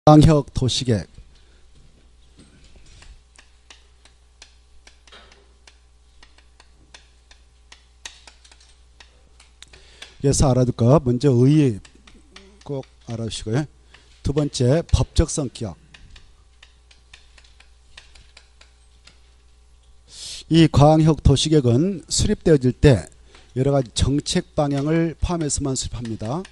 광역 도시계획. 그래서 알아둘 거 먼저 의의 꼭 알아주시고요. 두 번째 법적 성격. 이 광역 도시계획은 수립되어질 때 여러 가지 정책 방향을 포함해서만 수립합니다.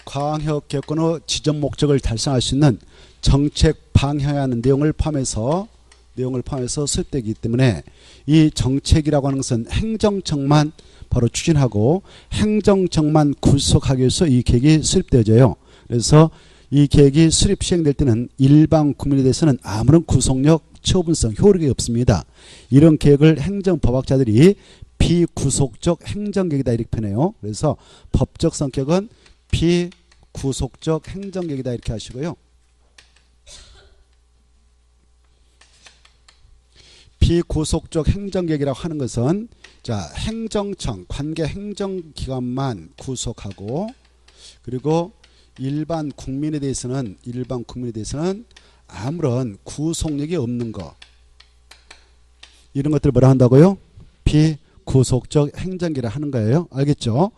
광역 계획권의 지정 목적을 달성할 수 있는 정책 방향에 하는 내용을 포함해서 수립되기 때문에 이 정책이라고 하는 것은 행정청만 바로 추진하고 행정청만 구속하기 위해서 이 계획이 수립되어져요. 그래서 이 계획이 수립 시행될 때는 일반 국민에 대해서는 아무런 구속력, 처분성, 효력이 없습니다. 이런 계획을 행정법학자들이 비구속적 행정계획이다 이렇게 표현해요. 그래서 법적 성격은 비구속적 행정계획이다 이렇게 하시고요. 비구속적 행정계획이라고 하는 것은 자, 행정청, 관계 행정기관만 구속하고 그리고 일반 국민에 대해서는 아무런 구속력이 없는 거, 이런 것들을 뭐라 한다고요? 비구속적 행정계획이라 하는 거예요. 알겠죠?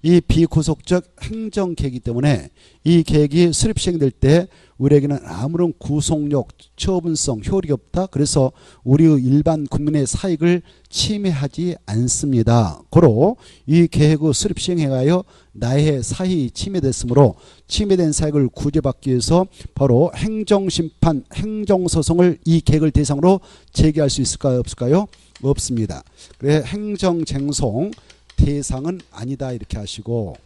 이 비구속적 행정계획이기 때문에 이 계획이 수립 시행될 때 우리에게는 아무런 구속력, 처분성, 효력이 없다. 그래서 우리 일반 국민의 사익을 침해하지 않습니다. 고로 이 계획의 수립 시행해가요 나의 사익이 침해됐으므로 침해된 사익을 구제받기 위해서 바로 행정심판, 행정소송을 이 계획을 대상으로 제기할 수 있을까요? 없을까요? 없습니다. 그래 행정쟁송 대상은 아니다 이렇게 하시고,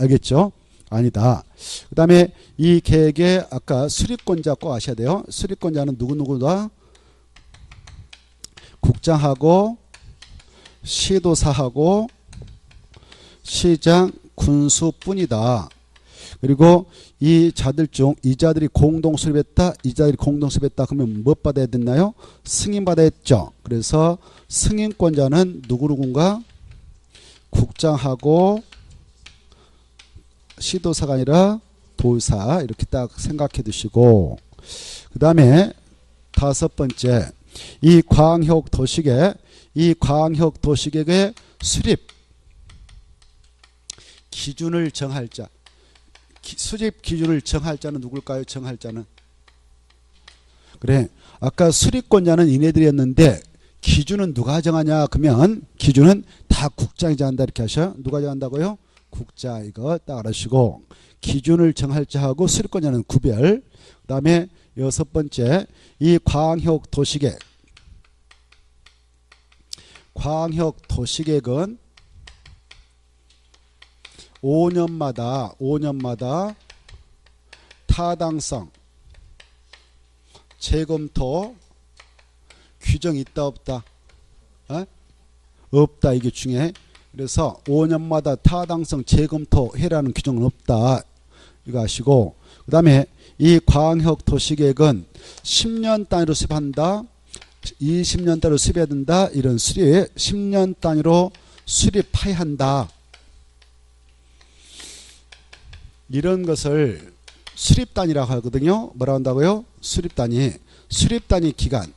알겠죠? 아니다. 그 다음에 이 계획에 아까 수립권자 꼭 아셔야 돼요. 수립권자는 누구누구다? 국장하고 시도사하고 시장, 군수뿐이다. 그리고 이 자들이 공동 수립했다. 그러면 뭐 받아야 됐나요? 승인 받아야 했죠. 그래서 승인권자는 누구누군가? 국장하고 시도사가 아니라 도사, 이렇게 딱 생각해 두시고, 그 다음에 다섯 번째, 이 광역 도시계획의 수립 기준을 정할 자, 수립 기준을 정할 자는 누굴까요? 정할 자는, 그래 아까 수립권자는 이네들이었는데 기준은 누가 정하냐? 그러면 기준은 다 국장이 정한다 이렇게 하셔요. 누가 정한다고요? 국자. 이거 딱 알아주시고, 기준을 정할 자하고 수립권자는 구별. 그 다음에 여섯 번째, 이 광역 도시계획은 5년마다 타당성 재검토 규정이 있다 없다? 없다. 이게 중요해. 그래서 5년마다 타당성 재검토해라는 규정은 없다. 이거 아시고, 그 다음에 이 광역 도시계획은 10년 단위로 수립한다, 20년 단위로 수립해야 된다. 이런 수립 10년 단위로 수립해야 한다. 이런 것을 수립단위라고 하거든요. 뭐라고 한다고요? 수립단위 기간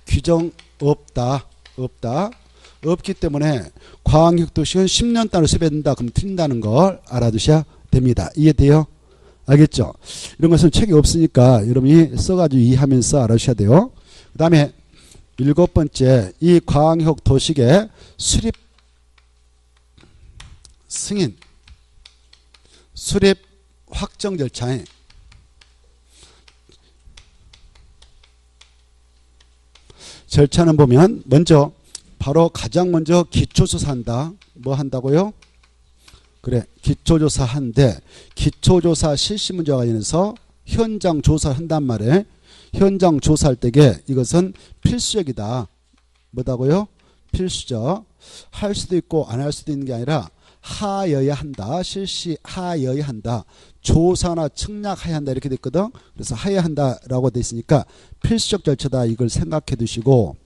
규정 없다. 없기 때문에 광역도시는 10년 단위로 수립해야 된다. 그럼 틀린다는 걸 알아두셔야 됩니다. 이해돼요? 알겠죠? 이런 것은 책이 없으니까 여러분이 써가지고 이해하면서 알아주셔야 돼요. 그 다음에 일곱 번째, 이 광역 도시계획 수립 승인, 수립 확정 절차에 절차는 보면 가장 먼저 기초조사한다. 뭐 한다고요? 그래, 기초조사한데 기초조사 실시 문제와 관련해서 현장 조사를 한단 말이에요. 현장 조사할 때에 이것은 필수적이다. 뭐다고요? 필수적. 할 수도 있고 안 할 수도 있는 게 아니라 하여야 한다. 실시하여야 한다. 조사나 청약해야 한다. 이렇게 됐거든. 그래서 하여야 한다라고 돼 있으니까 필수적 절차다. 이걸 생각해 두시고,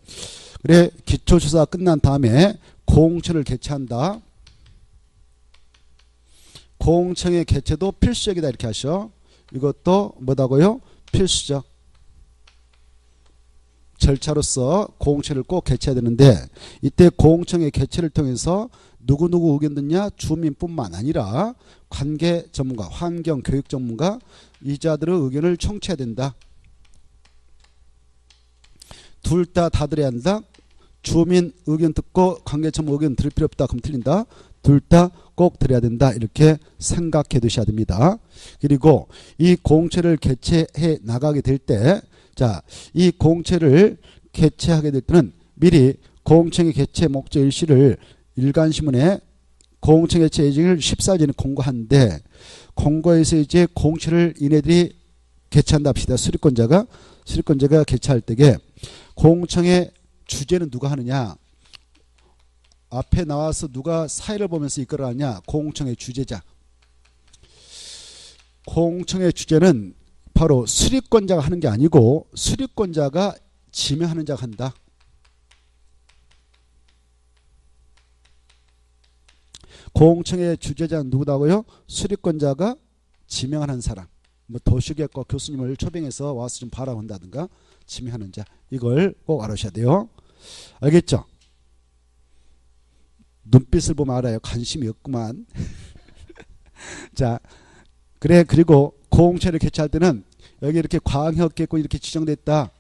그래 기초조사가 끝난 다음에 공청을 개최한다. 공청회 개최도 필수적이다 이렇게 하셔. 이것도 뭐다고요? 필수적. 절차로서 공청회를 꼭 개최해야 되는데 이때 공청회 개최를 통해서 누구누구 의견 듣냐? 주민뿐만 아니라 관계 전문가, 환경, 교육 전문가 이자들의 의견을 청취해야 된다. 둘 다 들어야 한다. 주민 의견 듣고 관계 전문가 의견 들을 필요 없다. 그럼 틀린다. 둘 다 꼭 들어야 된다. 이렇게 생각해 두셔야 됩니다. 그리고 이 공청회를 개최해 나가게 될 때 자, 이 공청회를 개최하게 될 때는 미리 공청회 개최 목적 일시를 일간신문에 공청회 개최 예정일 14일 전에 공고하는데 공고에서 이제 공청회를 이네들이 개최한다 합시다. 수리권자가 개최할 때에 공청회 주제는 누가 하느냐? 앞에 나와서 누가 사회를 보면서 이끌어가냐? 공청회 주제자. 공청회 주제는 바로 수리권자가 하는 게 아니고 수리권자가 지명하는 자가 한다. 공청회 주제자는 누구다고요? 수리권자가 지명하는 사람. 뭐 도시계획과 교수님을 초빙해서 와서 좀 봐라 한다든가 지명하는 자. 이걸 꼭 알아셔야 돼요. 알겠죠? 눈빛을 보면 알아요. 관심이 없구만. 자, 그리고 공청회를 개최할 때는 여기 이렇게 광역계획권 이렇게 지정됐다.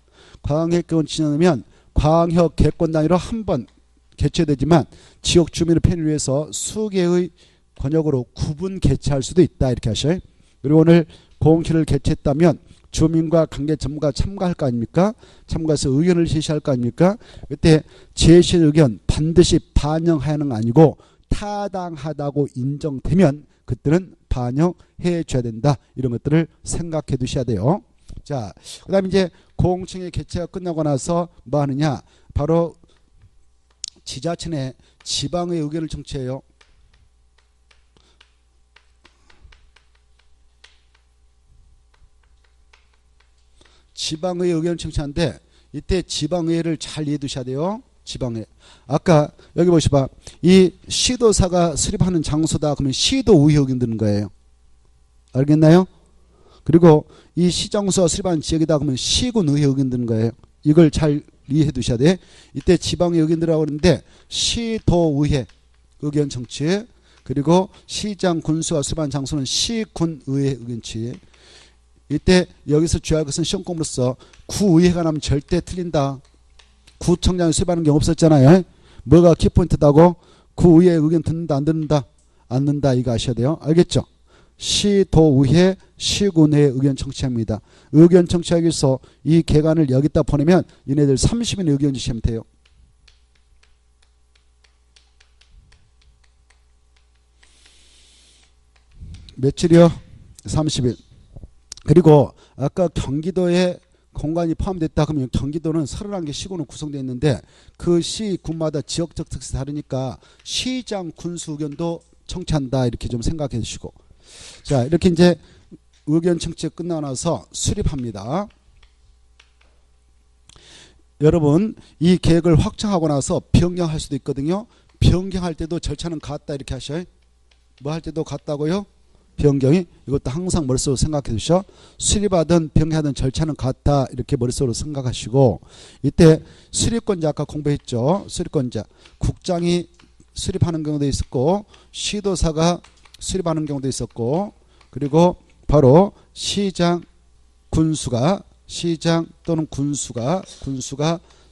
광역계획권 지정하면 광역계획권 단위로 한 번 개최되지만 지역 주민의 편의를 위해서 수개의 권역으로 구분 개최할 수도 있다. 이렇게 하셔요. 그리고 오늘 공청회를 개최했다면 주민과 관계 전문가 참가할 거 아닙니까? 참가해서 의견을 제시할 거 아닙니까? 그때 제시한 의견 반드시 반영해야 하는 거 아니고 타당하다고 인정되면 그때는 반영해 줘야 된다. 이런 것들을 생각해 두셔야 돼요. 자, 그 다음에 이제 공청회 개최가 끝나고 나서 뭐 하느냐? 바로 지자체 내 지방의 의견을 청취해요. 지방의 의견을 청취하는데 이때 지방의회를 잘 이해해 두셔야 돼요. 지방의회. 아까 여기 보시봐. 이 시도사가 수립하는 장소다. 그러면 시도의회 의견 드는 거예요. 알겠나요? 그리고 이 시장소가 수립하는 지역이다. 그러면 시군의회 의견 드는 거예요. 이걸 잘 이해해 두셔야 돼. 이때 지방의 의견 들어가고 그러는데 시도의회 의견 청취 그리고 시장 군수가 수립한 장소는 시군의회 의견 청취. 이때 여기서 주의할 것은 시험 공부로서 구의회가 나면 절대 틀린다. 구청장이 수립하는 경우 없었잖아요. 뭐가 키포인트다고? 구의회 의견 듣는다 안 듣는다? 안 듣는다. 이거 아셔야 돼요. 알겠죠? 시도의회 시군회의 의견 청취합니다. 의견 청취하기 위해서 이 개관을 여기다 보내면 얘네들 30인의 의견 주시면 돼요. 며칠이요? 30일. 그리고 아까 경기도에 공간이 포함됐다 그러면 경기도는 31개 시군으로 구성되어 있는데 그 시군마다 지역적 특색이 다르니까 시장 군수 의견도 청취한다. 이렇게 좀 생각해 주시고. 자, 이렇게 이제 의견 청취가 끝나고 나서 수립합니다. 여러분, 이 계획을 확정하고 나서 변경할 수도 있거든요. 변경할 때도 절차는 같다. 이렇게 하셔요. 뭐 할 때도 같다고요? 변경이. 이것도 항상 머릿속으로 생각해 두셔. 수립하든 변경하든 절차는 같다. 이렇게 머릿속으로 생각하시고 이때 수립권자 아까 공부했죠. 수립권자. 국장이 수립하는 경우도 있었고 시도사가 수립하는 경우도 있었고 그리고 바로 시장 또는 군수가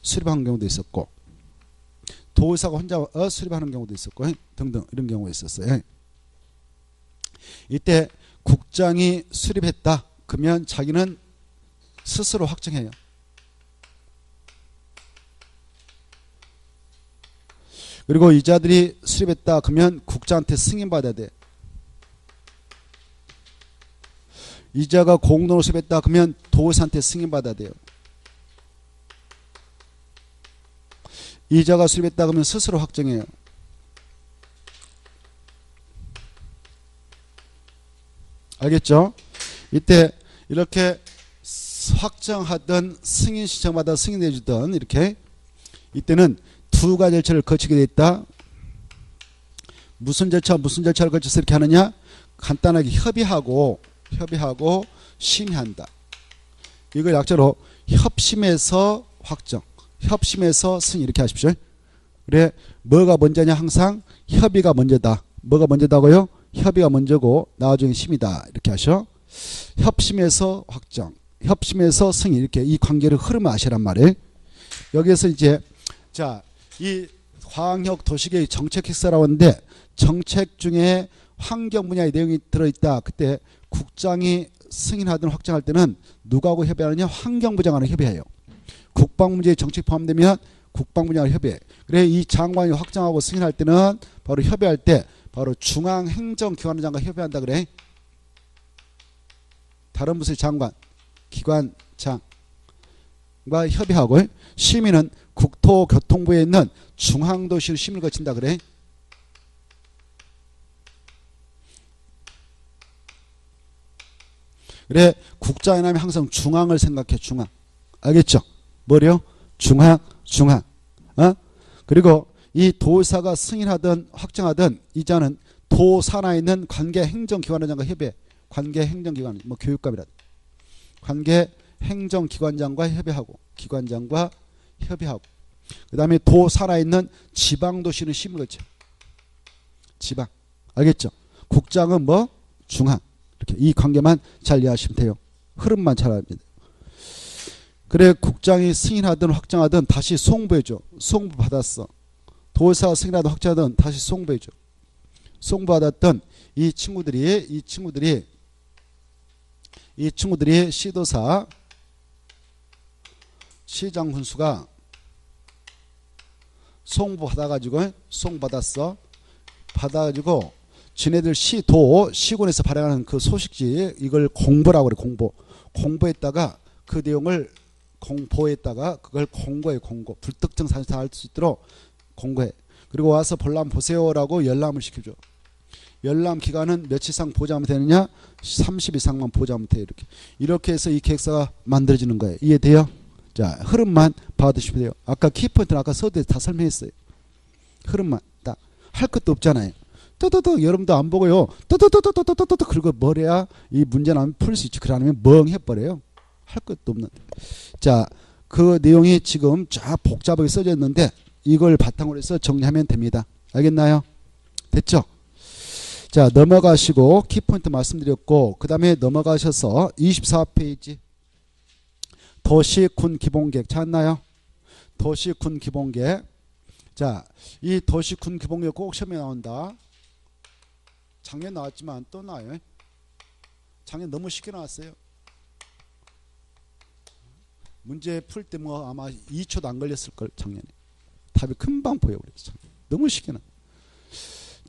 수립하는 경우도 있었고 도의사가 혼자 수립하는 경우도 있었고 등등 이런 경우가 있었어요. 이때 국장이 수립했다. 그러면 자기는 스스로 확정해요. 그리고 이자들이 수립했다. 그러면 국장한테 승인받아야 돼. 이자가 공동으로 수립했다. 그러면 도의사한테 승인받아야 돼요. 이자가 수립했다. 그러면 스스로 확정해요. 알겠죠? 이때 이렇게 확정하던 승인 신청받아 승인해 주던 이렇게 이때는 두 가지 절차를 거치게 돼 있다. 무슨 절차를 거쳐서 이렇게 하느냐? 간단하게 협의하고 심의한다. 이걸 약자로 협심에서 확정, 협심에서 승인 이렇게 하십시오. 그래 뭐가 먼저냐 항상 협의가 먼저다. 뭐가 먼저다고요? 협의가 먼저고 나중에 심의다 이렇게 하셔. 협심에서 확정, 협심에서 승인 이렇게 이 관계를 흐름을 아시란 말이에요. 여기에서 이제 자, 이 광역 도시계획 정책 핵사라고 하는데 정책 중에 환경 분야의 내용이 들어있다. 그때 국장이 승인하든 확정할 때는 누구하고 협의하느냐? 환경부장하고 협의해요. 국방문제의 정책 포함되면 국방부장하고 협의해. 그래 이 장관이 확정하고 승인할 때는 바로 협의할 때 바로 중앙행정기관장과 협의한다 그래. 다른 부서의 장관, 기관장과 협의하고 심의는 국토교통부에 있는 중앙도시로 심의를 거친다 그래. 그래 국장이 나면 항상 중앙을 생각해. 중앙 알겠죠? 뭐래요? 중앙. 그리고 이 도사가 승인하든 확정하든 이자는 도 산하에 있는 관계 행정기관장과 협의해. 관계 행정기관 뭐 교육감이라든 관계 행정기관장과 협의하고 기관장과 협의하고 그 다음에 도 산하에 있는 지방도시는 심의를 거쳐. 지방 알겠죠? 국장은 뭐? 중앙. 이렇게 이 관계만 잘 이해하시면 돼요. 흐름만 잘 알면 돼요. 그래 국장이 승인하든 확정하든 다시 송부해줘. 송부 받았어. 도사가 승인하든 확정하든 다시 송부해줘. 송부받았던 이 친구들이 시도사 시장 훈수가 송부 받았어. 받아가지고 지네들 시군에서 발행하는 그 소식지 이걸 공보라고 그래. 공보했다가 그 내용을 공보했다가 그걸 공고해. 불특정 사실을 알 수 있도록 공고해. 그리고 와서 볼람 보세요라고 열람을 시켜줘. 열람 기간은 며칠 이상 보장하면 되느냐? 30일 이상만 보장하면 돼. 이렇게 해서 이 계획서가 만들어지는 거예요. 이해돼요? 자, 흐름만 봐두시면 돼요. 아까 키포인트는 아까 서두에 다 설명했어요. 흐름만 딱 할 것도 없잖아요. 떠떠떠 여러분도 안 보고요. 떠떠떠떠떠떠떠 그리고 뭐래야 이 문제는 풀 수 있지. 그러면 멍해버려요. 할 것도 없는데. 자, 그 내용이 지금 쫙 복잡하게 써져 있는데 이걸 바탕으로 해서 정리하면 됩니다. 알겠나요? 됐죠? 자, 넘어가시고 키포인트 말씀드렸고 그 다음에 넘어가셔서 24페이지 도시군 기본계획 찾나요? 도시군 기본계획. 자, 이 도시군 기본계획 꼭 시험에 나온다. 작년 나왔지만 또 나와요. 작년 너무 쉽게 나왔어요. 문제 풀 때 뭐 아마 2초도 안 걸렸을걸 작년에. 답이 금방 보여버렸어. 너무 쉽게 나.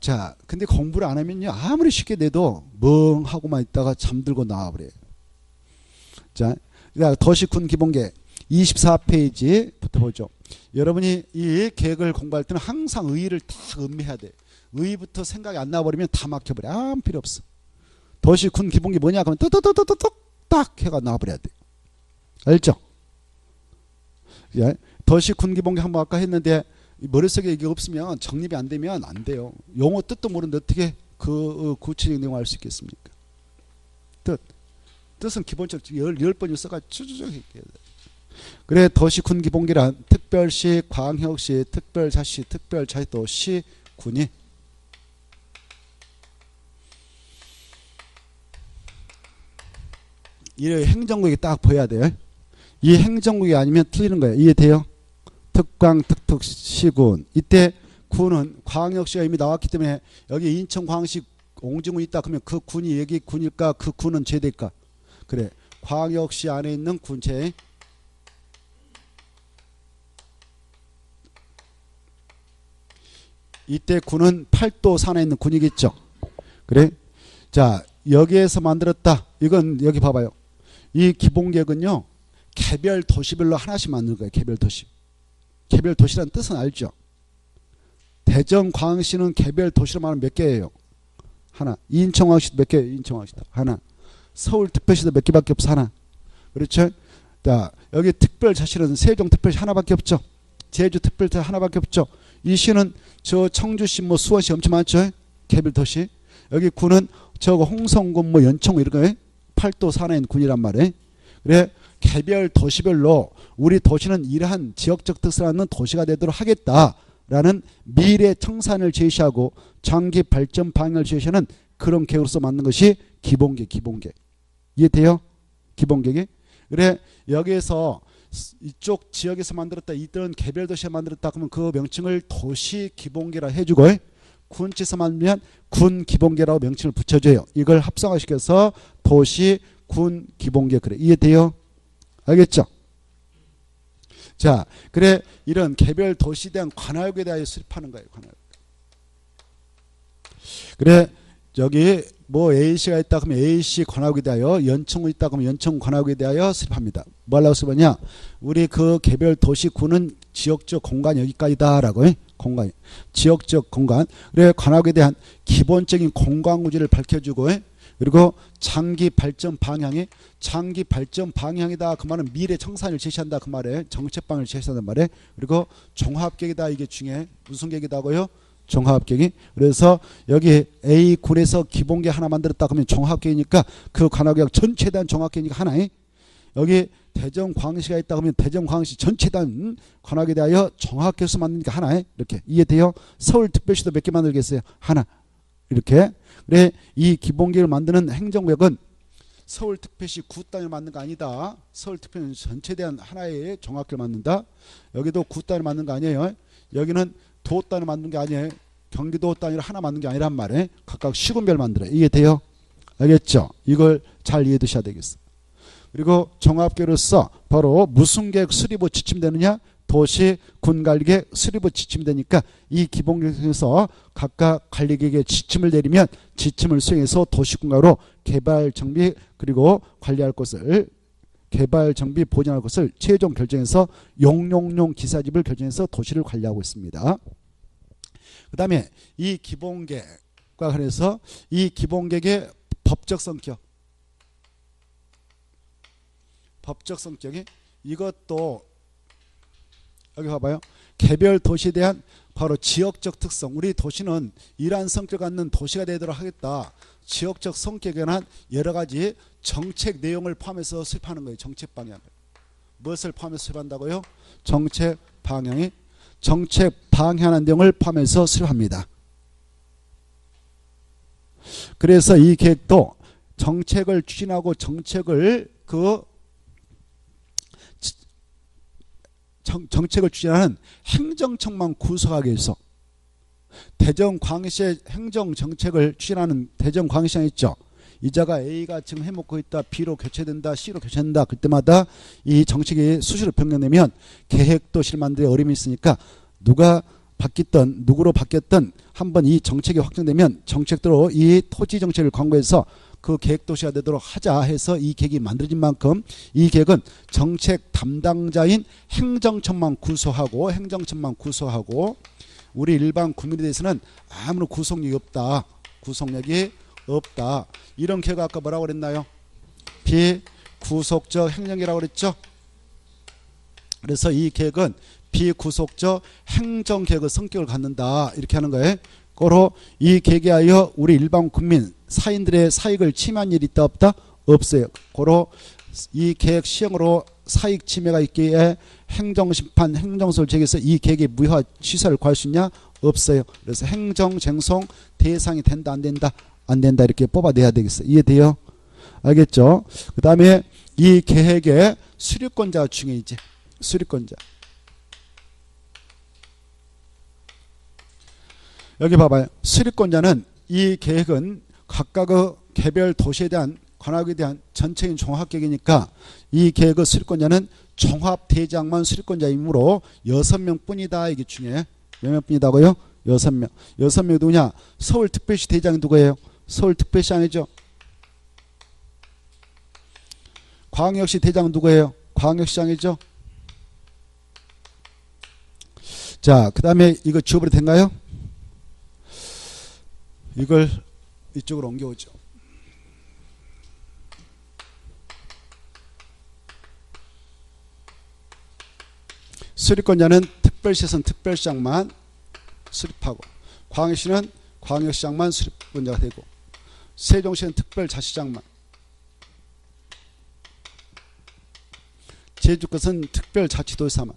자, 근데 공부를 안 하면요 아무리 쉽게 내도 멍하고만 있다가 잠들고 나와버려요. 자, 그러니까 도시군 기본계획 24페이지부터 보죠. 여러분이 이 계획을 공부할 때는 항상 의의를 다 음미해야 돼. 의의부터 생각이 안 나버리면 다 막혀버려. 아무 필요 없어. 도시군 기본계획 뭐냐 그러면 딱 해가 나와버려야 돼. 알죠? 예? 도시군 기본계획 한번 아까 했는데 머릿속에 이게 없으면 정립이 안 되면 안 돼요. 용어 뜻도 모르는데 어떻게 그 구체적인 내용을 알 수 있겠습니까? 뜻은 기본적으로 10번 써가지고 쭉쭉 해야 돼. 그래 도시군 기본계획란 특별시, 광역시, 특별자치, 특별자치도시, 군이 이 행정국이 딱 보여야 돼요. 이 행정국이 아니면 틀리는 거예요. 이해돼요? 특광, 특특, 시군. 이때 군은 광역시가 이미 나왔기 때문에 여기 인천광역시 옹진군 있다 그러면 그 군이 여기 군일까? 그 군은 제대일까? 그래. 광역시 안에 있는 군체. 이때 군은 팔도 산에 있는 군이겠죠. 그래. 자, 여기에서 만들었다. 이건 여기 봐봐요. 이 기본계획은요. 개별 도시별로 하나씩 만드는 거예요. 개별 도시. 개별 도시라는 뜻은 알죠. 대전 광역시는 개별 도시로 말하면 몇 개예요? 하나. 인천광역시도 몇 개예요? 인천광역시도 하나. 서울특별시도 몇 개밖에 없어? 하나. 그렇죠? 자, 여기 특별자치는 세종특별시 하나밖에 없죠. 제주특별시 하나밖에 없죠. 이 시는 저 청주시 뭐 수원시 엄청 많죠. 개별 도시. 여기 군은 저거 홍성군 뭐 연청 이런 거 팔도 산하인 군이란 말이에요. 그래 개별 도시별로 우리 도시는 이러한 지역적 특성을 갖는 도시가 되도록 하겠다라는 미래 청산을 제시하고 장기 발전 방향을 제시하는 그런 계획으로서 만든 것이 기본계획. 이해돼요? 기본계획이. 그래 여기에서 이쪽 지역에서 만들었다 이런 개별 도시에 만들었다 그러면 그 명칭을 도시 기본계라 해주고 군지에서 만들면 군 기본계라고 명칭을 붙여줘요. 이걸 합성화시켜서 도시 군 기본계. 그래 이해돼요? 알겠죠? 자 그래 이런 개별 도시에 대한 관할구에 대하여 수립하는 거예요. 관할구. 그래 여기 뭐 A시가 있다 그러면 A시 관할구에 대하여 연청이 있다 그러면 연청 관할구에 대하여 수립합니다. 뭐 하려고 수립하냐? 우리 그 개별 도시군은 지역적 공간 여기까지다라고 공간 지역적 공간. 그래 관할구에 대한 기본적인 공간 구조를 밝혀주고 그리고 장기 발전 방향이 장기 발전 방향이다 그 말은 미래 청산을 제시한다 그 말에 정책 방향을 제시한단 말에 그리고 종합계획이다 이게 중에 무슨 계획이다고요? 종합계획이. 그래서 여기 A군에서 기본계획 하나 만들었다 그러면 종합계획이니까 그 관할구역 전체에 대한 종합계획이니까 하나에 여기 대전광시가 있다 그러면 대전광시 전체에 대한 관할구에 대하여 종합계획서 만드니까 하나에 이렇게 이해돼요? 서울특별시도 몇 개 만들겠어요? 하나 이렇게. 그래 이 기본계획을 만드는 행정구역은 서울특별시 구단을 만든 거 아니다. 서울특별시 전체에 대한 하나의 종합계획을 만든다. 여기도 구단을 만든 거 아니에요. 여기는 도단을 만든 게 아니에요. 경기도 단위로 하나 만든 게 아니란 말이에요. 각각 시군별 만들어요. 이해돼요? 알겠죠? 이걸 잘 이해해 두셔야 되겠어. 그리고 종합계획으로서 바로 무슨 계획 수립으로 지침되느냐? 도시 군관리계획 수립으로 지침되니까 이 기본계획에서 각각 관리계획의 지침을 내리면 지침을 수행해서 도시군가로 개발 정비 그리고 관리할 것을 개발 정비 보존할 것을 최종 결정해서 용용용 기사집을 결정해서 도시를 관리하고 있습니다. 그 다음에 이 기본계획과 관해서 이 기본계획의 법적 성격이 이것도 여기 봐봐요. 개별 도시에 대한 바로 지역적 특성. 우리 도시는 이러한 성격을 갖는 도시가 되도록 하겠다. 지역적 성격에 관한 여러 가지 정책 내용을 포함해서 수립하는 거예요. 정책 방향. 무엇을 포함해서 수립한다고요? 정책 방향이 정책 방향하는 내용을 포함해서 수립합니다. 그래서 이 계획도 정책을 추진하고 정책을 정책을 추진하는 행정청만 구성하기 위해서 대전광시의 행정정책을 추진하는 대전광시장 있죠. 이자가 A가 지금 해먹고 있다. B로 교체된다. C로 교체된다. 그때마다 이 정책이 수시로 변경되면 계획도시를 만드는 어려움이 있으니까 누가 바뀌었던 누구로 바뀌었던 한번 이 정책이 확정되면 정책대로 이 토지 정책을 광고해서 그 계획도시가 되도록 하자 해서 이 계획이 만들어진 만큼 이 계획은 정책 담당자인 행정청만 구성하고 우리 일반 국민에 대해서는 아무런 구속력이 없다. 이런 계획 아까 뭐라고 그랬나요? 비구속적 행정계획이라고 그랬죠. 그래서 이 계획은 비구속적 행정계획의 성격을 갖는다. 이렇게 하는 거예요. 고로 이 계획에 하여 우리 일반 국민 사인들의 사익을 침해한 일이 있다 없다? 없어요. 고로 이 계획 시행으로 사익 침해가 있기에 행정심판 행정소를 제기해서 이 계획의 무효화 취소를 구할 수 있냐? 없어요. 그래서 행정쟁송 대상이 된다 안 된다? 안 된다 이렇게 뽑아내야 되겠어요. 이해돼요? 알겠죠? 그 다음에 이 계획의 수립권자가 중요하지. 수립권자. 여기 봐봐요. 수립권자는 이 계획은 각각의 개별 도시에 대한 관할구에 대한 전체인 종합계획이니까 이 계획의 수립권자는 종합대장만 수립권자이므로 6명 뿐이다. 이게 중요해. 몇 명 뿐이다고요? 6명. 6명이 누구냐? 서울특별시 대장이 누구예요? 서울특별시장이죠. 광역시 대장은 누구예요? 광역시장이죠. 자, 그 다음에 이거 지워버려 된가요? 이걸 이쪽으로 옮겨오죠. 수립권자는 특별시에서는 특별시장만 수립하고 광역시는 광역시장만 수립권자가 되고 세종시는 특별자치장만, 제주 것은 특별자치도사만,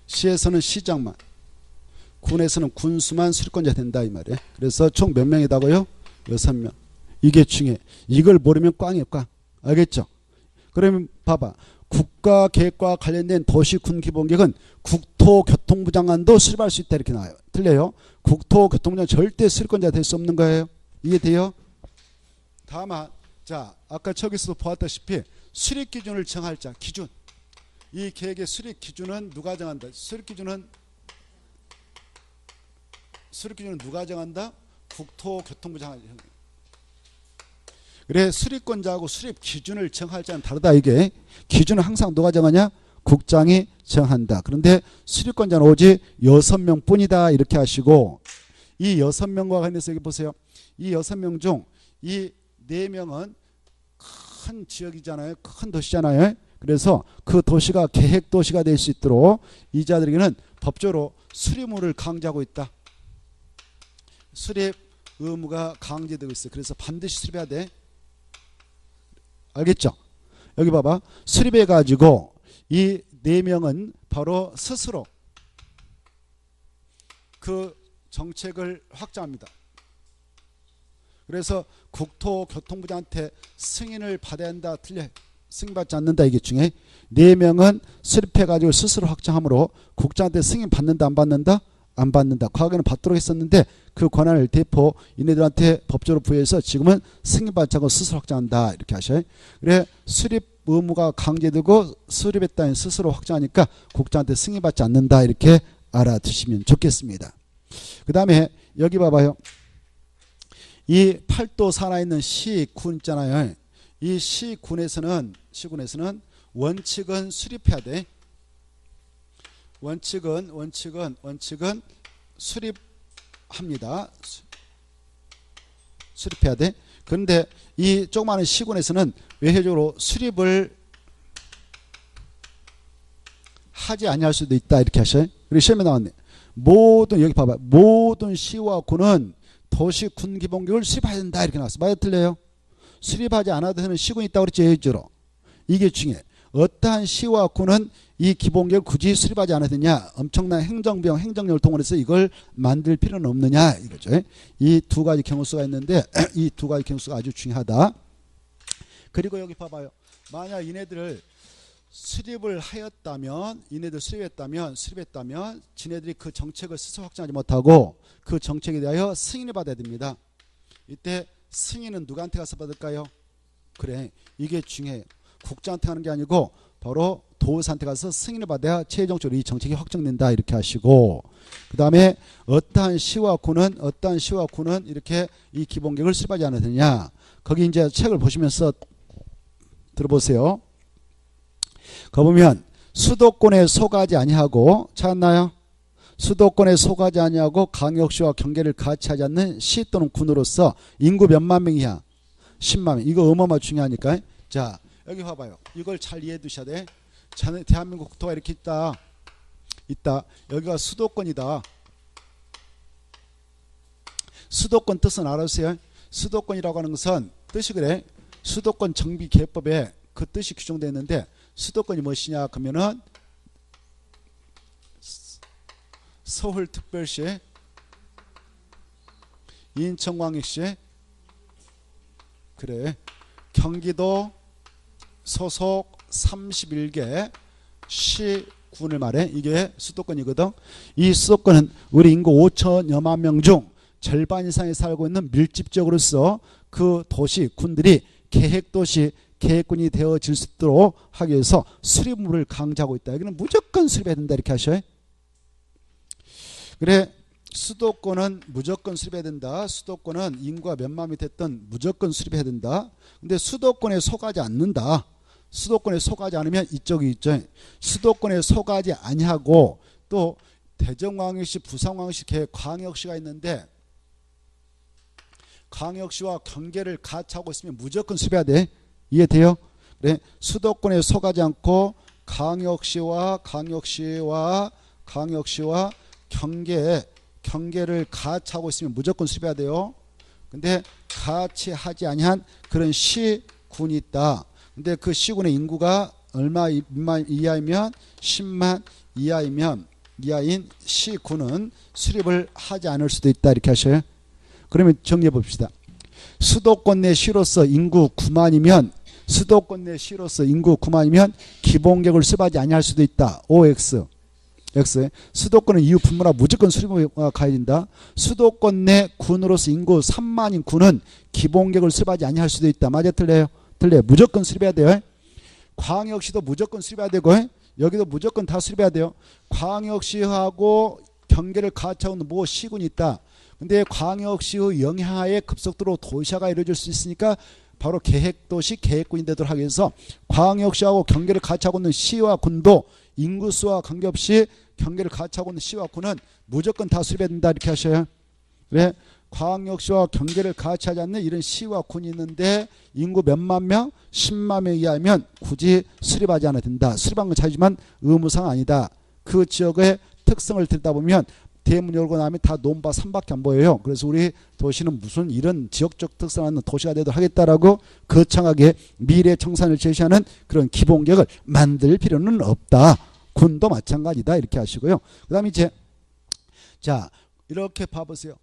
시에서는 시장만, 군에서는 군수만 수리권자 된다 이 말이에요. 그래서 총 몇 명이다고요? 6명. 이게 중요해. 이걸 모르면 꽝이에요, 꽝. 알겠죠? 그러면 봐봐. 국가계획과 관련된 도시군 기본계획은 국토교통부 장관도 수립할 수 있다 이렇게 나와요. 틀려요? 국토교통부 장관 절대 수립권자 될 수 없는 거예요. 이해돼요? 다만 자 아까 저기서도 보았다시피 수립기준을 정할 자 기준, 이 계획의 수립기준은 누가 정한다? 수립기준은 누가 정한다? 국토교통부 장관이. 그래 수립권자하고 수립 기준을 정할 자는 다르다. 이게 기준은 항상 누가 정하냐? 국장이 정한다. 그런데 수립권자는 오직 6명 뿐이다 이렇게 하시고, 이 6명과 관련해서 여기 보세요. 이 6명 중 이 4명은 큰 지역이잖아요. 큰 도시잖아요. 그래서 그 도시가 계획도시가 될 수 있도록 이자들에게는 법적으로 수립의무를 강조하고 있다. 수립 의무가 강제되고 있어요. 그래서 반드시 수립해야 돼. 알겠죠? 여기 봐봐. 수립해 가지고 이 4명은 바로 스스로 그 정책을 확정합니다. 그래서 국토교통부장한테 승인을 받아야 한다. 틀려. 승인받지 않는다. 이게 중에 4명은 수립해 가지고 스스로 확정하므로 국장한테 승인 받는다 안 받는다? 안 받는다. 과거에는 받도록 했었는데 그 권한을 대포 이네들한테 법적으로 부여해서 지금은 승인받지 않고 스스로 확정한다. 이렇게 하셔요. 그래 수립 의무가 강제되고 수립했다는 스스로 확정하니까 국장한테 승인받지 않는다. 이렇게 알아두시면 좋겠습니다. 그 다음에 여기 봐봐요. 이 팔도 산하에 있는 시군 있잖아요. 이 시군에서는 원칙은 수립해야 돼. 원칙은 수립합니다. 수립해야 돼. 그런데 이 조그마한 시군에서는 외회적으로 수립을 하지 아니할 수도 있다. 이렇게 하셔요. 그리고 시험에 나왔네. 여기 봐봐. 모든 시와 군은 도시군 기본계획을 수립해야 된다. 이렇게 나왔어. 맞아 틀려요? 수립하지 않아도 되는 시군이 있다고 그랬지. 예외적으로. 이게 중요해. 어떠한 시와 군은 이 기본계획을 굳이 수립하지 않아도 되냐? 엄청난 행정비용, 행정력을 동원해서 이걸 만들 필요는 없느냐? 이거죠. 이 두 가지 경우수가 있는데 이 두 가지 경우수가 아주 중요하다. 그리고 여기 봐봐요. 만약 이네들을 수립했다면 지네들이 그 정책을 스스로 확정하지 못하고 그 정책에 대하여 승인을 받아야 됩니다. 이때 승인은 누구한테 가서 받을까요? 그래, 이게 중요해요. 국장한테 하는 게 아니고 바로 도의사한테 가서 승인을 받아야 최종적으로 이 정책이 확정된다. 이렇게 하시고, 그 다음에 어떠한 시와 군은 이렇게 이 기본계획을 수립하지 않았느냐. 거기 이제 책을 보시면서 들어보세요. 거보면 수도권에 속하지 아니하고, 찾았나요? 수도권에 속하지 아니하고 광역시와 경계를 같이 하지 않는 시 또는 군으로서 인구 몇만 명이야? 10만 명. 이거 어마어마 중요하니까. 자, 여기 봐봐요. 이걸 잘 이해해 두셔야 돼. 대한민국 국토가 이렇게 있다. 여기가 수도권이다. 수도권 뜻은 알아주세요. 수도권이라고 하는 것은 뜻이 그래. 수도권 정비계획법에 그 뜻이 규정되어 있는데, 수도권이 무엇이냐 그러면은 서울특별시, 인천광역시, 그래 경기도 소속 31개 시군을 말해. 이게 수도권이거든. 이 수도권은 우리 인구 5천여만 명 중 절반 이상이 살고 있는 밀집적으로서 그 도시 군들이 계획도시 계획군이 되어질 수 있도록 하기 위해서 수립의무를 강조하고 있다. 여기는 무조건 수립해야 된다. 이렇게 하셔요. 그래 수도권은 무조건 수립해야 된다. 수도권은 인구가 몇만이 됐든 무조건 수립해야 된다. 근데 수도권에 속하지 않는다. 수도권에 속하지 않으면 이쪽이 있죠. 수도권에 속하지 아니하고 또 대전광역시, 부산광역시, 광역시가 있는데 광역시와 경계를 같이 하고 있으면 무조건 수립해야 돼. 이해돼요? 그래 수도권에 속하지 않고 광역시와 경계에 경계를 같이 하고 있으면 무조건 수립해야 돼요. 근데 같이 하지 아니한 그런 시군이 있다. 근데 그 시군의 인구가 얼마 이하이면 10만 이하인 시군은 수립을 하지 않을 수도 있다. 이렇게 하셔요. 그러면 정리해 봅시다. 수도권 내 시로서 인구 9만이면 기본계획을 수립하지 아니할 수도 있다. OX. X. 수도권은 이후 분모라 무조건 수립을 가야 된다. 수도권 내 군으로서 인구 3만인 군은 기본계획을 수립하지 아니할 수도 있다. 맞아 틀려요? 틀려요. 무조건 수립해야 돼요. 광역시도 무조건 수립해야 되고 여기도 무조건 다 수립해야 돼요. 광역시하고 경계를 같이 하고 있는 시군이 있다. 근데 광역시의 영향하에 급속도로 도시화가 이루어질 수 있으니까 바로 계획도시 계획군이 되도록 하기 위해서 광역시하고 경계를 같이 하고 있는 시와 군도 인구수와 관계없이 경계를 같이 하고 있는 시와 군은 무조건 다 수립해야 된다. 이렇게 하셔요. 왜? 광역시와 경계를 같이 하지 않는 이런 시와 군이 있는데 인구 몇만 명? 10만 명 이하면 굳이 수립하지 않아도 된다. 수립한 건 자유지만 의무상 아니다. 그 지역의 특성을 들다 보면 대문 열고 나면 다 논바 산밖에 안 보여요. 그래서 우리 도시는 무슨 이런 지역적 특성하는 도시가 되도록 하겠다라고 거창하게 미래 청산을 제시하는 그런 기본계획을 만들 필요는 없다. 군도 마찬가지다. 이렇게 하시고요. 그 다음에 이제 자 이렇게 봐보세요.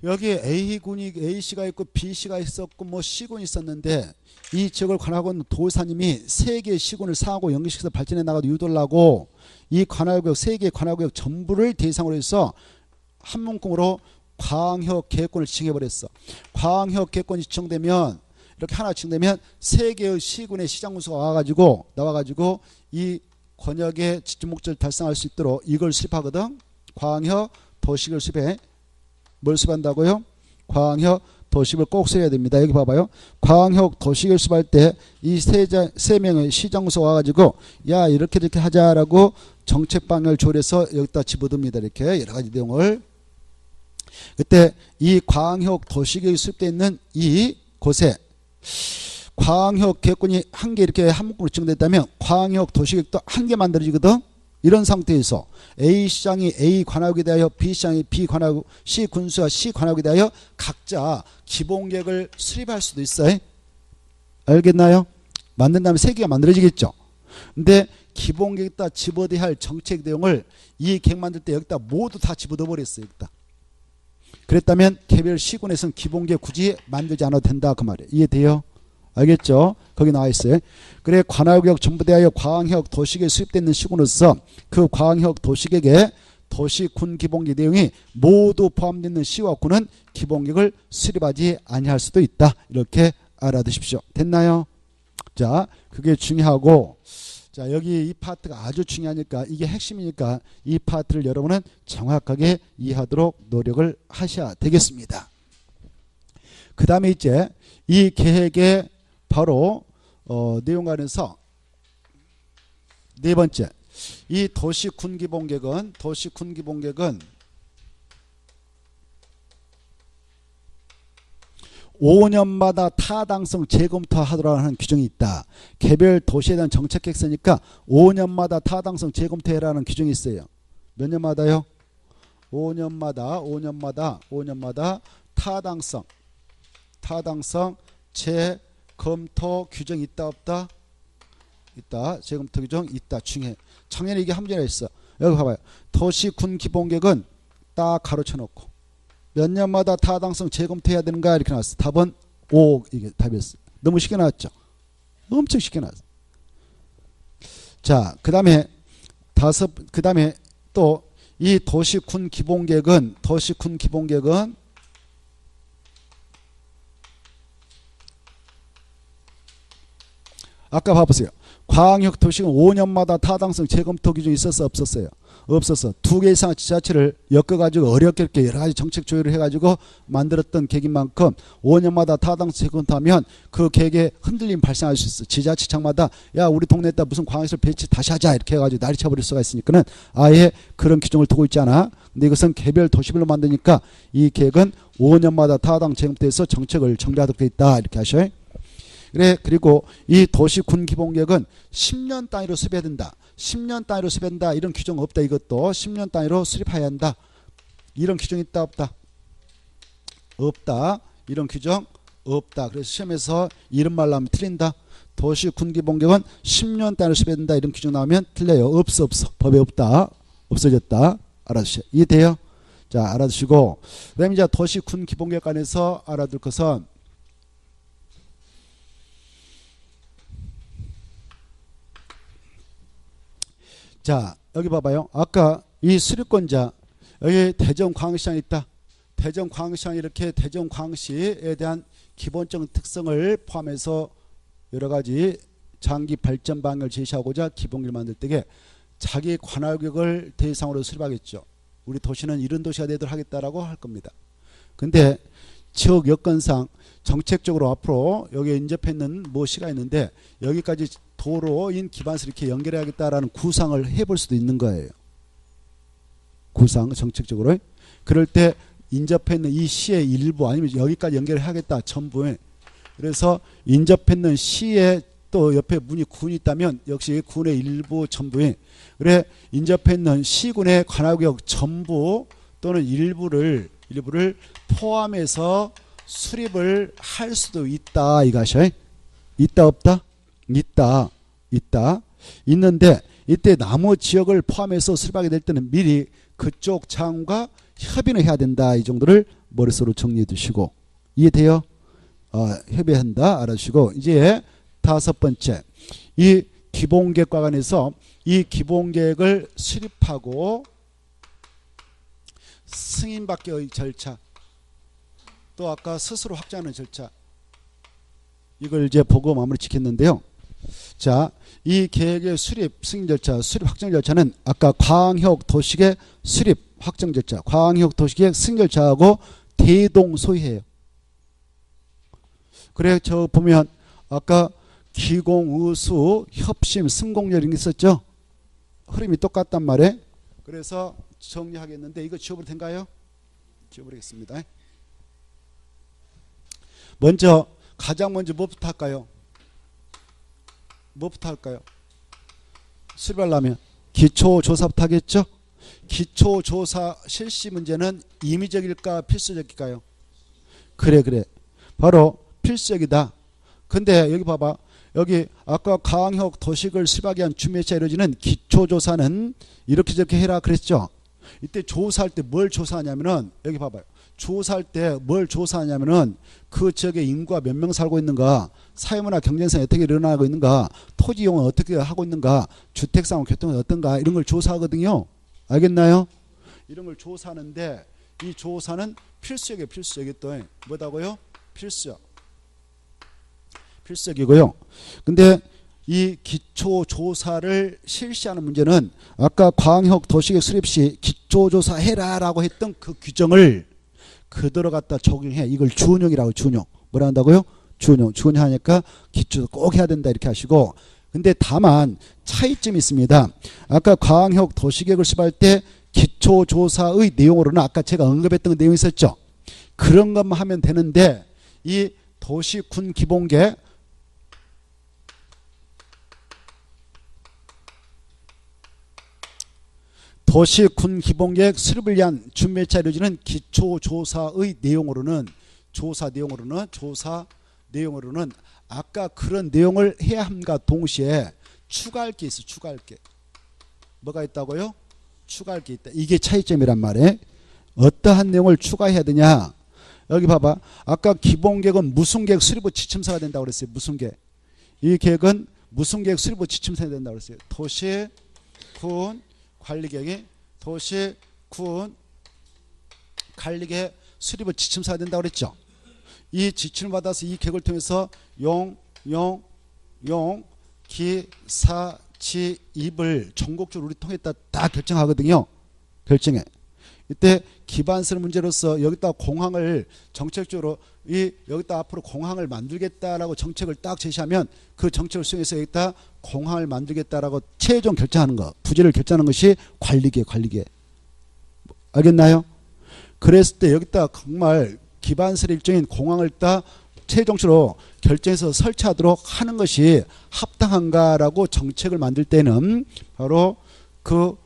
여기 A시가 있고 B시가 있었고 C군이 있었는데 이 지역을 관할하고 있는 도사님이 3개의 시군을 상하고 연계시켜서 발전해 나가도 유도를 하고 이 관할구역 3개의 관할구역 전부를 대상으로 해서 한 문구로 광역계획권을 지정해버렸어. 광역계획권이 지정되면 이렇게 하나 지정되면 3개의 시군의 시장군수가 나와가지고 이 권역의 집중목적을 달성할 수 있도록 이걸 수립하거든. 광역도시계획을 수립해. 뭘 수립한다고요? 광역도시계획을 꼭 써야 됩니다. 여기 봐봐요. 광역도시계획을 수립할 때 이 세 명의 시장군수가 와가지고 야 이렇게 하자라고 정책방향을 조율해서 여기다 집어듭니다. 이렇게 여러 가지 내용을. 그때 이 광역도시계획이 수립되어 있는 이 곳에 광역계획권이 한 개 이렇게 한 묶음으로 지정됐다면 광역도시계획도 한 개 만들어지거든. 이런 상태에서 A시장이 A 관할구에 대하여 B시장이 B 관할구, C 군수와 C 관할구에 대하여 각자 기본계획을 수립할 수도 있어요. 알겠나요? 만든 다음에 3개가 만들어지겠죠. 근데 기본계획에다 집어넣어야 할 정책 내용을 이 계획 만들 때 여기다 모두 다 집어넣어 버렸어요. 여기다. 그랬다면 개별 시군에서는 기본계획 굳이 만들지 않아도 된다. 그 말이에요. 이해돼요? 알겠죠? 거기 나와 있어요. 그래 관할구역 전부 대하여 광역 도시계획 수립되어 있는 시군으로서 그 광역 도시계획에 도시군 기본계획 내용이 모두 포함되어 있는 시와 군은 기본계획을 수립하지 아니할 수도 있다. 이렇게 알아두십시오. 됐나요? 자, 그게 중요하고 자 여기 이 파트가 아주 중요하니까 이게 핵심이니까 이 파트를 여러분은 정확하게 이해하도록 노력을 하셔야 되겠습니다. 그 다음에 이제 이 계획의 바로 내용 관련해서 네 번째 이 도시군기본계획은 5년마다 타당성 재검토하도록 하는 규정이 있다. 개별 도시에 대한 정책 계획서니까 5년마다 타당성 재검토해라는 규정이 있어요. 몇 년마다요? 5년마다 타당성 재검토 규정이 있다 없다? 있다. 재검토 규정 있다. 중요해. 작년에 이게 한 문제가 있어. 여기 봐봐요. 도시군 기본계획은 딱 가로쳐 놓고 몇 년마다 타당성 재검토해야 되는가 이렇게 나왔어. 답은 5 이게 답이었어. 너무 쉽게 나왔죠. 엄청 쉽게 나왔어. 자, 그다음에 또 이 도시군 기본계획은 아까 봐보세요. 광역도시는 5년마다 타당성 재검토 규정이 있었어 없었어요? 없었어. 2개 이상의 지자체를 엮어가지고 어렵게 이렇게 여러 가지 정책 조율을 해가지고 만들었던 계획인 만큼 5년마다 타당성 재검토하면 그 계획에 흔들림 발생할 수 있어. 지자체장마다 야 우리 동네에다 무슨 광역시설 배치 다시 하자 이렇게 해가지고 난리 쳐버릴 수가 있으니까는 아예 그런 규정을 두고 있지 않아. 근데 이것은 개별 도시별로 만드니까 이 계획은 5년마다 타당 재검토해서 정책을 정비하도록 되어 있다 이렇게 하셔요. 그래 그리고 이 도시군 기본계획은 10년 단위로 수립해야 된다. 10년 단위로 수립한다 이런 규정 없다. 이것도 10년 단위로 수립해야 한다. 이런 규정 있다 없다? 없다. 이런 규정 없다. 그래서 시험에서 이런 말로 하면 틀린다. 도시 군기본격은 10년 단위로 수배된다. 이런 규정 나오면 틀려요. 없어. 법에 없다. 없어졌다. 알아두세요. 이해돼요? 자, 알아두시고 그 다음에 이제 도시 군기본격관에서 알아둘 것은 자, 여기 봐봐요. 아까 이 수립권자 여기 대전광역시장 있다. 대전광역시장 이렇게 대전광역시에 대한 기본적인 특성을 포함해서 여러 가지 장기 발전 방향을 제시하고자 기본기를 만들 때에 자기 관할구역을 대상으로 수립하겠죠. 우리 도시는 이런 도시가 되도록 하겠다라고 할 겁니다. 근데 지역 여건상 정책적으로 앞으로 여기에 인접해 있는 시가 있는데 여기까지 도로인 기반시를 이렇게 연결해야겠다라는 구상을 해볼 수도 있는 거예요. 구상 정책적으로. 그럴 때 인접해 있는 이 시의 일부 아니면 여기까지 연결해야겠다 전부에. 그래서 인접해 있는 시에 또 옆에 문이 군이 있다면 역시 군의 일부 전부에 그래 인접해 있는 시군의 관할구역 전부 또는 일부를 포함해서 수립을 할 수도 있다 이것이. 있다 없다? 있다. 있는데 이때 나무 지역을 포함해서 수립하게 될 때는 미리 그쪽 장과 협의는 해야 된다. 이 정도를 머릿속으로 정리해 두시고 이해돼요? 협의한다 알아주시고 이제 다섯 번째 이 기본계획과 관해서 이 기본계획을 수립하고 승인받기의 절차 또 아까 스스로 확정하는 절차 이걸 이제 보고 마무리 짓겠는데요. 자, 이 계획의 수립 승인 절차, 수립 확정 절차는 아까 광역 도시계획 수립 확정 절차, 광역 도시계획 승인 절차하고 대동소이해요. 그래 저 보면 아까 기공, 의수, 협심, 승공열 이런 게 있었죠. 흐름이 똑같단 말이에요. 그래서 정리하겠는데 이거 지워버릴 텐가요? 지워버리겠습니다. 먼저 가장 먼저 뭐부터 할까요? 수립하려면 기초조사부터 하겠죠? 기초조사 실시 문제는 임의적일까 필수적일까요? 그래 바로 필수적이다. 근데 여기 봐봐. 여기 아까 광역 도시를 수립하기 위한 준비차 이루어지는 기초조사는 이렇게 저렇게 해라 그랬죠. 이때 조사할 때 뭘 조사하냐면은 여기 봐봐요. 조사할 때 뭘 조사하냐면은 그 지역에 인구가 몇 명 살고 있는가, 사회문화 경제성이 어떻게 일어나고 있는가, 토지 이용은 어떻게 하고 있는가, 주택상황 교통은 어떤가 이런 걸 조사하거든요. 알겠나요? 이런 걸 조사하는데 이 조사는 필수적이에요. 필수적이 또 뭐다고요? 필수적이고요. 근데 이 기초조사를 실시하는 문제는 아까 광역 도시계획 수립 시 기초조사 해라라고 했던 그 규정을 그대로 갖다 적용해. 이걸 준용이라고 준용. 뭐라 한다고요? 준용하니까 기초도 꼭 해야 된다 이렇게 하시고 근데 다만 차이점이 있습니다. 아까 광역 도시계획을 수립할 때 기초조사의 내용으로는 아까 제가 언급했던 내용이 있었죠. 그런 것만 하면 되는데 이 도시군 기본계획 도시군 기본계획 수립을 위한 준비차 이루어지는 기초조사의 내용으로는 조사 내용으로는 아까 그런 내용을 해야 함과 동시에 추가할 게 있어. 추가할 게 뭐가 있다고요? 추가할 게 있다. 이게 차이점이란 말이에요. 어떠한 내용을 추가해야 되냐. 여기 봐봐. 아까 기본계획은 무슨 계획 수립 후 지침서가 된다고 그랬어요. 무슨 계획. 이 계획은 무슨 계획 수립 후 지침서가 된다고 그랬어요. 도시, 군, 관리계획이 도시, 군, 관리계획 수립 후 지침서가 된다고 그랬죠. 이 지침을 받아서 이 계획을 통해서 용, 기, 사, 지, 입을 전국적으로 우리 통했다 다 결정하거든요. 결정해. 이때 기반설 문제로서 여기다 공항을 정책적으로 여기다 앞으로 공항을 만들겠다라고 정책을 딱 제시하면 그 정책을 수행해서 여기다 공항을 만들겠다라고 최종 결정하는 거, 부지를 결정하는 것이 관리계. 알겠나요? 그랬을 때 여기다 정말 기반설의 일종인 공항을 딱 최종적으로 결정해서 설치하도록 하는 것이 합당한가라고 정책을 만들 때는 바로 그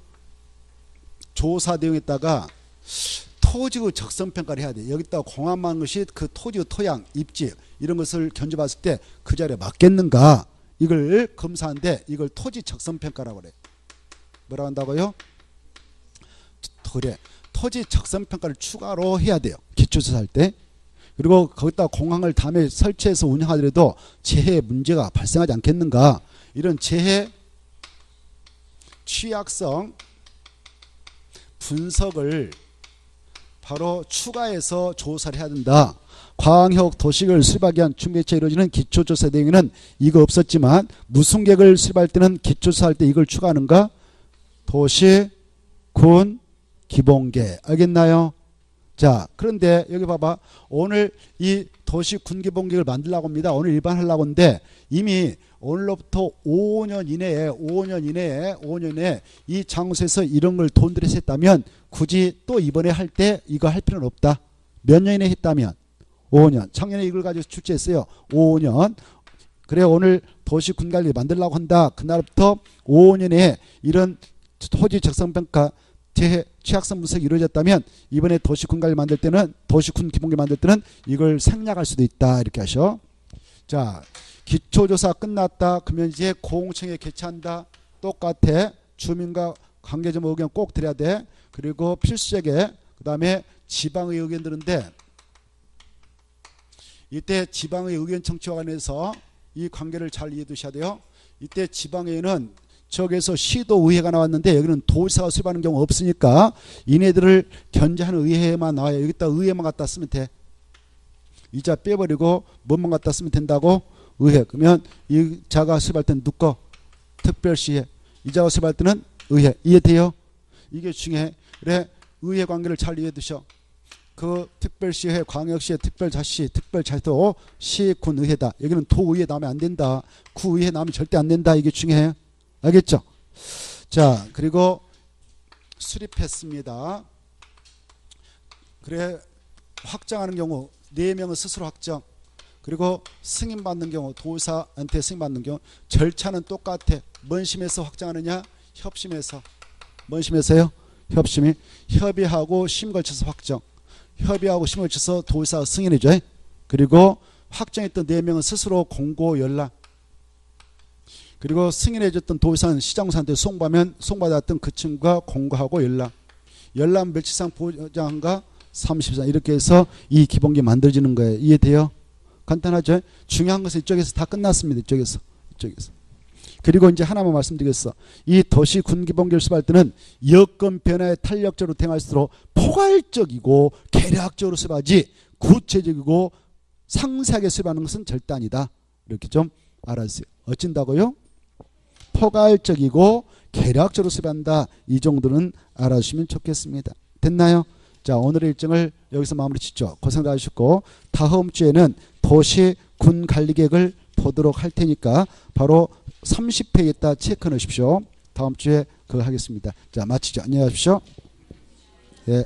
조사 내용에다가 토지의 적성평가를 해야 돼. 여기다 공합한 것이 그 토지의 토양, 입지 이런 것을 견적봤을 때 그 자리에 맞겠는가 이걸 검사하는데 이걸 토지 적성평가라고 그래. 뭐라고 한다고요? 그래. 토지 적성평가를 추가로 해야 돼요. 기초조사할 때. 그리고 거기다 공항을 다음에 설치해서 운영하더라도 재해 문제가 발생하지 않겠는가 이런 재해 취약성 분석을 바로 추가해서 조사를 해야 된다. 광역 도시계획을 수립하기 위한 준비체에 이루어지는 기초조사 내용에는 이거 없었지만 무슨 계획을 수립할 때는 기초조사할 때 이걸 추가하는가? 도시, 군, 기본계획. 알겠나요? 자, 그런데 여기 봐봐. 오늘 이 도시 군 기본계획을 만들려고 합니다. 오늘 일반하려고 하는데 이미 오늘로부터 5년 이내에 이 장소에서 이런 걸 돈 들여서 했다면 굳이 또 이번에 할 때 이거 할 필요는 없다. 몇 년 이내에 했다면 5년. 작년에 이걸 가지고 출제했어요. 5년. 그래 오늘 도시 군관리 만들려고 한다. 그날부터 5년에 이런 토지 적성평가 취약성 분석이 이루어졌다면 이번에 도시군관리 만들 때는 도시군 기본계 만들 때는 이걸 생략할 수도 있다. 이렇게 하셔. 자, 기초조사 끝났다. 그러면 이제 공청회 개최한다. 똑같아. 주민과 관계자 의견 꼭 드려야 돼. 그리고 필수적에 그 다음에 지방의 의견 드는데 이때 지방의 의견 청취와 관해서 이 관계를 잘 이해해 두셔야 돼요. 이때 지방의회는 저기에서 시도의회가 나왔는데 여기는 도지사가 수립하는 경우 없으니까 이네들을 견제하는 의회만 나와요. 여기다 의회만 갖다 쓰면 돼. 이자 빼버리고 뭐만 갖다 쓰면 된다고? 의회. 그러면 이 자가 수립할 때는 누거? 특별시회. 이 자가 수립할 때는 의회. 이해돼요? 이게 중요해. 그래 의회 관계를 잘 이해해 두셔. 그 특별시회, 광역시회, 특별자치, 특별자치도 시, 군, 의회다. 여기는 도의회 나오면 안 된다. 구의회 나오면 절대 안 된다. 이게 중요해. 알겠죠? 자, 그리고 수립했습니다. 그래 확정하는 경우 4명은 스스로 확정. 그리고 승인받는 경우 도지사한테 승인받는 경우 절차는 똑같아. 뭔 심에서 확정하느냐? 협심에서. 뭔 심에서요? 협심이. 협의하고 심 걸쳐서 확정. 협의하고 심 걸쳐서 도지사가 승인해줘. 그리고 확정했던 4명은 스스로 공고 연락. 그리고 승인해줬던 도지사는 시장사한테 송부하면 송받았던 그 친구가 공고하고 연락 멸치상 보장과 30상 이렇게 해서 이 기본계 만들어지는 거예요. 이해돼요? 간단하죠? 중요한 것은 이쪽에서 다 끝났습니다. 이쪽에서. 그리고 이제 하나만 말씀드리겠어. 이 도시 군 기본계를 수립할 때는 여건 변화에 탄력적으로 대응할수록 포괄적이고 계략적으로 수립하지 구체적이고 상세하게 수립하는 것은 절대 아니다. 이렇게 좀 알아주세요. 어쩐다고요? 포괄적이고 계략적으로 수립한다. 이 정도는 알아주시면 좋겠습니다. 됐나요? 자, 오늘의 일정을 여기서 마무리 짓죠. 고생들 하셨고 다음 주에는 도시 군 관리 계획을 보도록 할 테니까 바로 30회에 있다 체크해 놓으십시오. 다음 주에 그거 하겠습니다. 자, 마치죠. 안녕히 가십시오. 예.